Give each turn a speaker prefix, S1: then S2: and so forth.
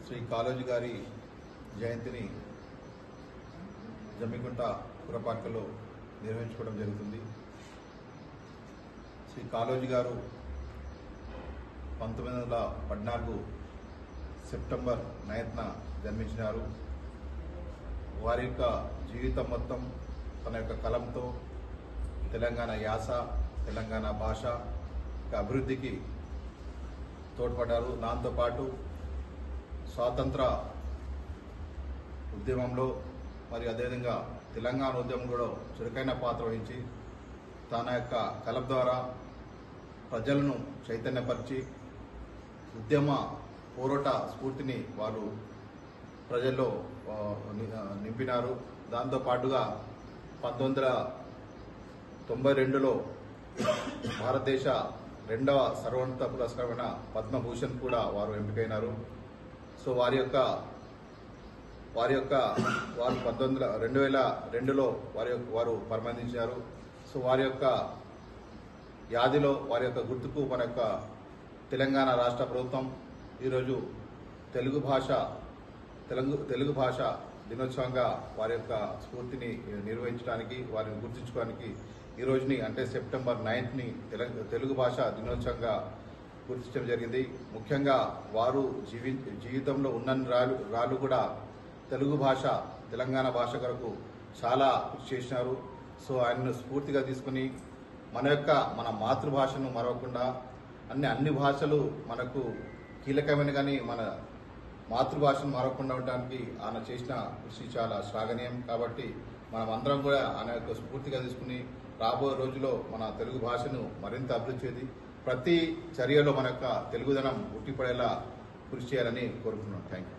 S1: శ్రీ కాళోజీ గారి జయంతిని జమ్మికుంట పురపాలికలో నిర్వహించుకోవడం జరుగుతుంది. శ్రీ కాళోజీ గారు 1914 సెప్టెంబర్ 9న జన్మించినారు. వారి యొక్క జీవితం మొత్తం తన యొక్క కలంతో తెలంగాణ యాస, తెలంగాణ భాష అభివృద్ధికి తోడ్పడ్డారు. దాంతోపాటు స్వాతంత్ర ఉద్యమంలో మరియు అదేవిధంగా తెలంగాణ ఉద్యమం కూడా చురుకైన పాత్ర వహించి తన యొక్క కలం ద్వారా ప్రజలను చైతన్యపరిచి ఉద్యమ పోరాట స్ఫూర్తిని వారు ప్రజల్లో నింపినారు. దాంతోపాటుగా 1992లో భారతదేశ 2వ సర్వోన్నత పురస్కారమైన పద్మభూషణ్ కూడా వారు ఎంపికైనారు. సో వారు 2002లో వారు మరణించారు. సో వారి యొక్క యాదిలో వారి యొక్క గుర్తుకు మన యొక్క తెలంగాణ రాష్ట్ర ప్రభుత్వం ఈరోజు తెలుగు భాష దినోత్సవంగా వారి యొక్క స్ఫూర్తిని నిర్వహించడానికి, వారిని గుర్తించుకోవడానికి ఈ రోజుని అంటే సెప్టెంబర్ 9ని తెలుగు భాష దినోత్సవంగా గుర్తించడం జరిగింది. ముఖ్యంగా వారు జీవితంలో ఉన్న రాళ్ళు కూడా తెలుగు భాష, తెలంగాణ భాష కొరకు చాలా కృషి చేసినారు. సో ఆయనను స్ఫూర్తిగా తీసుకుని మన మాతృభాషను మరవకుండా అన్ని భాషలు మనకు కీలకమైన కానీ మన మాతృభాషను మరవకుండా ఉండడానికి ఆయన చేసిన కృషి చాలా శ్లాఘనీయం. కాబట్టి మనం అందరం కూడా ఆయన యొక్క స్ఫూర్తిగా తీసుకుని రాబోయే రోజుల్లో మన తెలుగు భాషను మరింత అభివృద్ధి చేసి ప్రతి చర్యలో మన యొక్క తెలుగుదనం ఉట్టిపడేలా కృషి చేయాలని కోరుతున్నాం. Thank you.